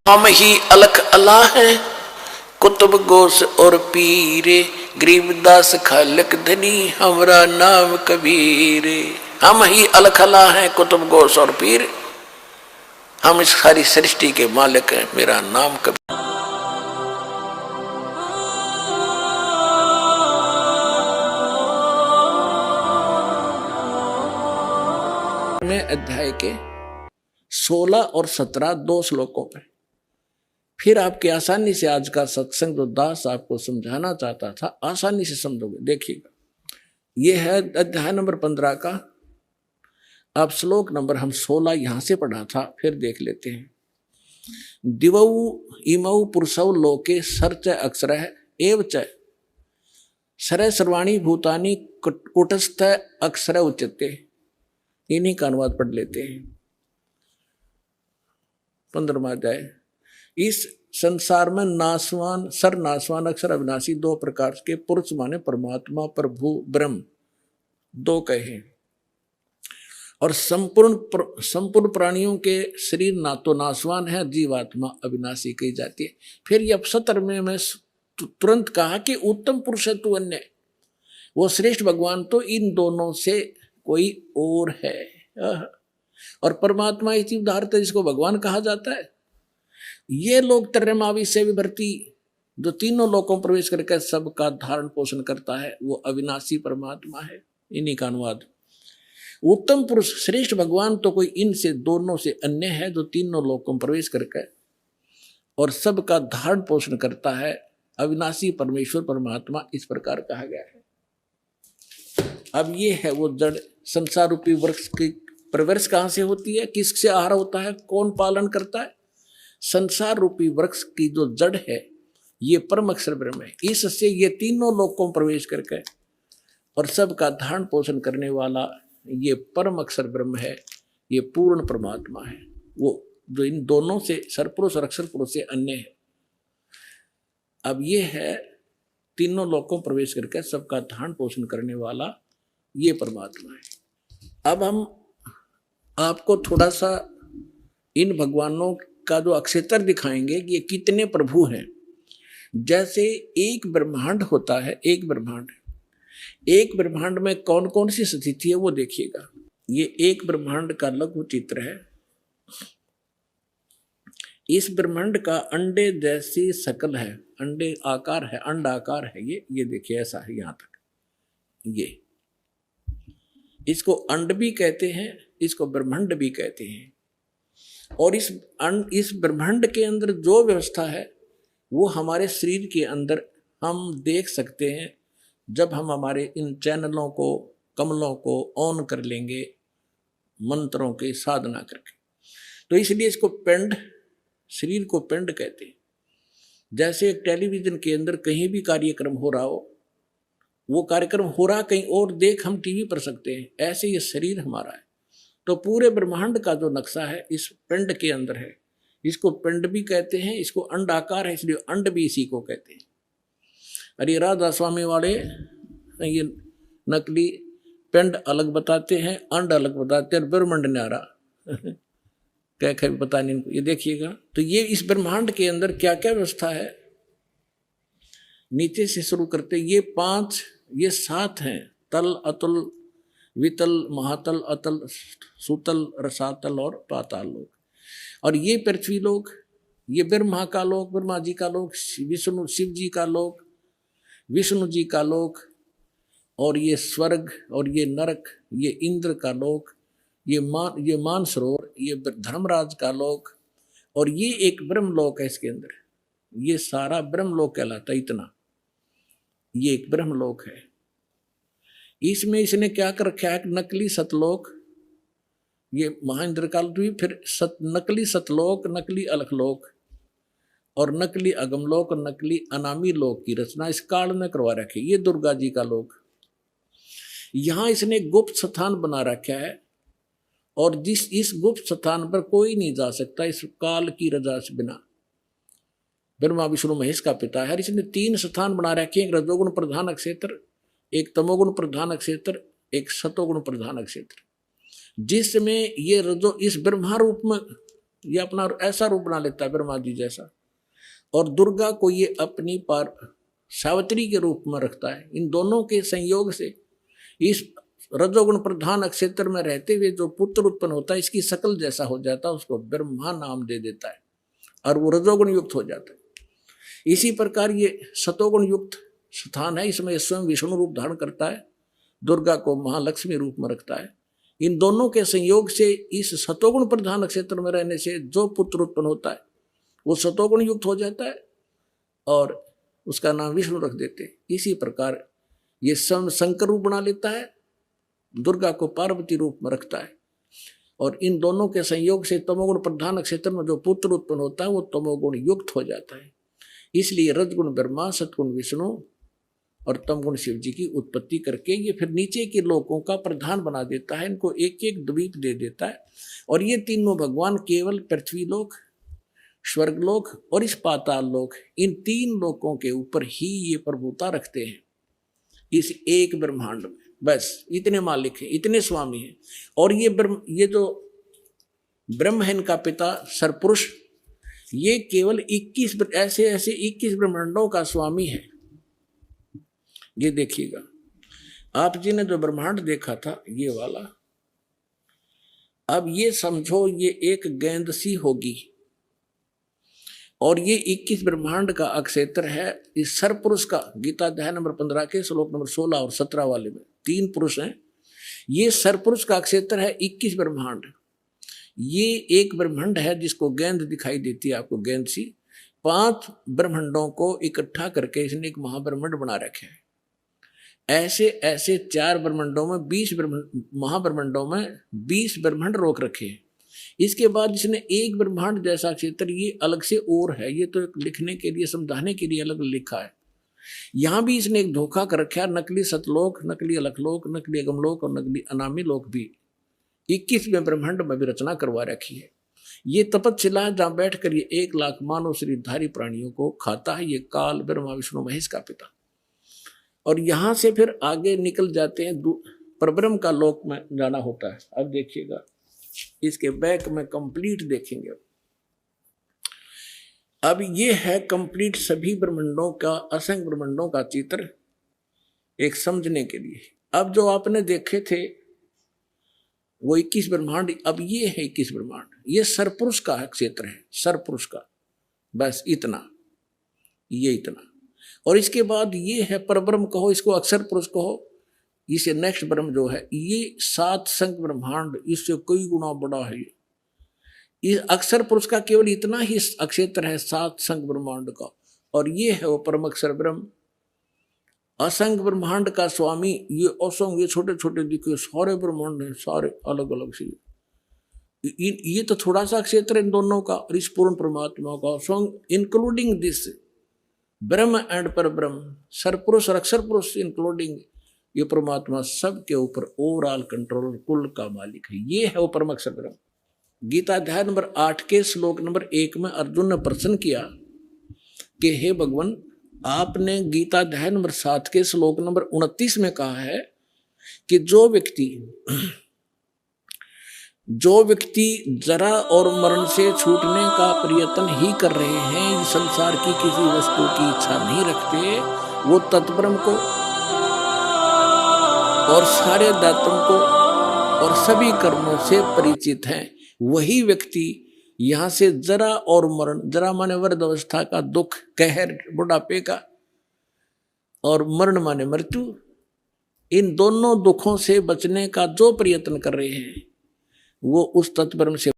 हम ही अलख अल्लाह है, कुतुब गोस और पीरे, गरीबदास खालक धनी, हमरा नाम कबीर। हम ही अलख अल्लाह है, कुतुब गोस और पीर, हम इस सारी सृष्टि के मालिक हैं, मेरा नाम कबीर। में अध्याय के 16 और 17 दो श्लोकों पे फिर आपके आसानी से आज का सत्संग जो दास आपको समझाना चाहता था आसानी से समझोगे। देखिएगा, यह है अध्याय नंबर 15 का। अब श्लोक नंबर हम 16 यहां से पढ़ा था, फिर देख लेते हैं। दिवौ इमौ पुरुषौ लोके सर्च अक्षरः एव च सरय सर्वाणी भूतानि कुटस्थ अक्षर उच्यते। इन्हीं का अनुवाद पढ़ लेते हैं। 15वां अध्याय। इस संसार में नासवान सर्वनाशवान अक्षर अविनाशी दो प्रकार के पुरुष माने परमात्मा प्रभु ब्रह्म दो कहे, और संपूर्ण प्राणियों के शरीर ना तो नाशवान है, जीवात्मा अविनाशी कही जाती है। फिर ये 70 में मैं तुरंत कहा कि उत्तम पुरुष है तू अन्य, वो श्रेष्ठ भगवान तो इन दोनों से कोई और है। और परमात्मा ही जीवधारत है जिसको भगवान कहा जाता है। ये लोग त्रिमावी से विभर्ती जो तीनों लोकों प्रवेश करके सबका धारण पोषण करता है, वो अविनाशी परमात्मा है। इन्हीं का अनुवाद। उत्तम पुरुष श्रेष्ठ भगवान तो कोई इनसे दोनों से अन्य है जो तीनों लोकों प्रवेश करके और सबका धारण पोषण करता है, अविनाशी परमेश्वर परमात्मा इस प्रकार कहा गया है। अब ये है वो जड़ संसार रूपी वृक्ष की प्रवर्ष कहां से होती है, किससे आहार होता है, कौन पालन करता है। संसार रूपी वृक्ष की जो जड़ है ये परम अक्षर ब्रह्म है। इससे ये तीनों लोकों प्रवेश करके और सबका धारण पोषण करने वाला ये परम अक्षर ब्रह्म है, ये पूर्ण परमात्मा है, वो जो इन दोनों से सरपुरुष और अक्षर पुरुष से अन्य है। अब ये है तीनों लोकों प्रवेश करके सबका धारण पोषण करने वाला ये परमात्मा है। अब हम आपको थोड़ा सा इन भगवानों का जो अक्षेत्र दिखाएंगे कि ये कितने प्रभु हैं। जैसे एक ब्रह्मांड होता है, एक ब्रह्मांड में कौन कौन सी स्थिति है वो देखिएगा। ये एक ब्रह्मांड का लघु चित्र है। इस ब्रह्मांड का अंडे जैसी शकल है, अंडे आकार है, अंड आकार है। ये देखिए ऐसा है यहां तक। ये इसको अंड भी कहते हैं, इसको ब्रह्मांड भी कहते हैं। और इस ब्रह्मांड के अंदर जो व्यवस्था है वो हमारे शरीर के अंदर हम देख सकते हैं जब हम हमारे इन चैनलों को कमलों को ऑन कर लेंगे मंत्रों की साधना करके। तो इसलिए इसको पिंड, शरीर को पिंड कहते हैं। जैसे एक टेलीविजन के अंदर कहीं भी कार्यक्रम हो रहा हो, वो कार्यक्रम हो रहा कहीं और देख हम टीवी पर सकते हैं, ऐसे ये शरीर हमारा है। तो पूरे ब्रह्मांड का जो नक्शा है इस पिंड के अंदर है। इसको पिंड भी कहते हैं, इसको अंड आकार है इसलिए अंड भी इसी को कहते हैं। अरे राधा स्वामी वाले ये नकली पिंड अलग बताते हैं, अंड अलग बताते हैं, और ब्रह्मांड न्यारा क्या पता नहीं इनको। ये देखिएगा, तो ये इस ब्रह्मांड के अंदर क्या क्या व्यवस्था है। नीचे से शुरू करते ये 5 ये 7 हैं। तल, अतुल, वितल, महातल, अतल, सुतल, रसातल और पाताल लोक। और ये पृथ्वी लोक, ये ब्रह्मा का लोक, ब्रह्मा जी का लोक, विष्णु शिव जी का लोक, विष्णु जी का लोक, और ये स्वर्ग, और ये नरक, ये इंद्र का लोक, ये मानसरोवर, ये धर्मराज का लोक, और ये एक ब्रह्म लोक है इसके अंदर। ये सारा ब्रह्म लोक कहलाता है। इतना ये एक ब्रह्म लोक है। इसमें इसने क्या कर रखा है, नकली सतलोक, ये महेंद्र काल द्वीप, फिर नकली सतलोक, नकली अलखलोक, और नकली अगमलोक, और नकली अनामी लोक की रचना इस काल में करवा रखी। ये दुर्गा जी का लोक। यहां इसने गुप्त स्थान बना रखा है, और इस गुप्त स्थान पर कोई नहीं जा सकता इस काल की रजा से बिना। ब्रह्मा विष्णु महेश का पिता है। इसने 3 स्थान बना रखे हैं, एक रजोगुण प्रधान क्षेत्र, एक तमोगुण प्रधान क्षेत्र, एक सतोगुण प्रधान क्षेत्र, जिसमें ये इस ब्रह्मा रूप में ये अपना ऐसा रूप बना लेता है ब्रह्मा जी जैसा, और दुर्गा को ये अपनी पार सावित्री के रूप में रखता है। इन दोनों के संयोग से इस रजोगुण प्रधान अक्षेत्र में रहते हुए जो पुत्र उत्पन्न होता है इसकी शकल जैसा हो जाता है, उसको ब्रह्मा नाम दे देता है और वो रजोगुण युक्त हो जाता है। इसी प्रकार ये सतोगुण युक्त स्थान है, इसमें स्वयं विष्णु रूप धारण करता है, दुर्गा को महालक्ष्मी रूप में रखता है। इन दोनों के संयोग से इस सतोगुण प्रधान क्षेत्र में रहने से जो पुत्र उत्पन्न होता है वो सतोगुण युक्त हो जाता है और उसका नाम विष्णु रख देते हैं। इसी प्रकार ये शंकर रूप बना लेता है, दुर्गा को पार्वती रूप में रखता है, और इन दोनों के संयोग से तमोगुण प्रधान क्षेत्र में जो पुत्र उत्पन्न होता है वो तमोगुण युक्त हो जाता है। इसलिए रजगुण ब्रह्मा, सतगुण विष्णु और तमगुण शिव जी की उत्पत्ति करके ये फिर नीचे के लोकों का प्रधान बना देता है, इनको एक एक द्वीप दे देता है। और ये तीनों भगवान केवल पृथ्वी लोक, स्वर्गलोक और इस पाताल लोक, इन तीन लोकों के ऊपर ही ये प्रभुता रखते हैं इस एक ब्रह्मांड में। बस इतने मालिक हैं, इतने स्वामी हैं। और ये जो ब्रह्म है इनका पिता सरपुरुष, ये केवल 21 ऐसे 21 ब्रह्मांडों का स्वामी है। ये देखिएगा, आप जी ने जो ब्रह्मांड देखा था ये वाला, अब ये समझो ये एक गेंद सी होगी और ये 21 ब्रह्मांड का अक्षेत्र है। इस सरपुरुष का गीता अध्याय नंबर 15 के श्लोक नंबर 16 और 17 वाले में 3 पुरुष हैं। ये सरपुरुष का अक्षेत्र है 21 ब्रह्मांड। ये एक ब्रह्मांड है जिसको गेंद दिखाई देती है आपको, गेंद सी। 5 ब्रह्मांडों को इकट्ठा करके इसने एक महाब्रह्मांड बना रखे हैं। ऐसे 4 ब्रह्मांडों में 20 महाब्रह्मांडों में 20 ब्रह्मांड रोक रखे हैं। इसके बाद इसने एक ब्रह्मांड जैसा क्षेत्र ये अलग से और है, ये तो लिखने के लिए समझाने के लिए अलग लिखा है। यहाँ भी इसने एक धोखा कर रखा है, नकली सतलोक, नकली अलखलोक, नकली अगमलोक और नकली अनामी लोक भी 21वें ब्रह्मांड में भी रचना करवा रखी है। ये तपस्शिला जहाँ बैठ कर ये 1 लाख मानव शरीरधारी प्राणियों को खाता है। ये काल ब्रह्मा विष्णु महेश का पिता। और यहाँ से फिर आगे निकल जाते हैं, परब्रह्म का लोक में जाना होता है। अब देखिएगा इसके बैक में कंप्लीट देखेंगे। अब ये है कंप्लीट सभी ब्रह्मांडों का, असंख्य ब्रह्मांडों का चित्र एक समझने के लिए। अब जो आपने देखे थे वो 21 ब्रह्मांड, अब ये है 21 ब्रह्मांड। ये सरपुरुष का क्षेत्र है, सरपुरुष का, बस इतना, ये इतना। और इसके बाद ये है परब्रह्म कहो, इसको अक्षर पुरुष कहो। इसे नेक्स्ट ब्रह्म जो है ये 7 संख्य ब्रह्मांड, इससे कई गुना बड़ा है। ये अक्षर पुरुष का केवल इतना ही अक्षेत्र है 7 संख्य ब्रह्मांड का, और ये है वो परम अक्षर ब्रह्म। असंख्य ब्रह्मांड का स्वामी ये असंख्य, ये छोटे छोटे दिखे सारे ब्रह्मांड हैं, सारे अलग अलग से। ये तो थोड़ा सा क्षेत्र इन दोनों का, और इस पूर्ण परमात्मा का, इंक्लूडिंग दिस ब्रह्म एंड पर ब्रह्म, सरपुरुष और अक्षर पुरुष इंक्लूडिंग ये परमात्मा सबके ऊपर ओवरऑल कंट्रोल, कुल का मालिक है। ये है वो परम अक्षर ब्रह्म। गीता अध्याय नंबर 8 के श्लोक नंबर 1 में अर्जुन ने प्रश्न किया कि हे भगवान, आपने गीता अध्याय नंबर 7 के श्लोक नंबर 29 में कहा है कि जो व्यक्ति जरा और मरण से छूटने का प्रयत्न ही कर रहे हैं, संसार की किसी वस्तु की इच्छा नहीं रखते, वो तत्ब्रह्म को और सारे दातों को और सभी कर्मों से परिचित हैं, वही व्यक्ति यहाँ से जरा और मरण, जरा माने वृद्ध अवस्था का दुख, कहर बुढ़ापे का, और मरण माने मृत्यु, इन दोनों दुखों से बचने का जो प्रयत्न कर रहे हैं वो उस तत्ब्रह्म से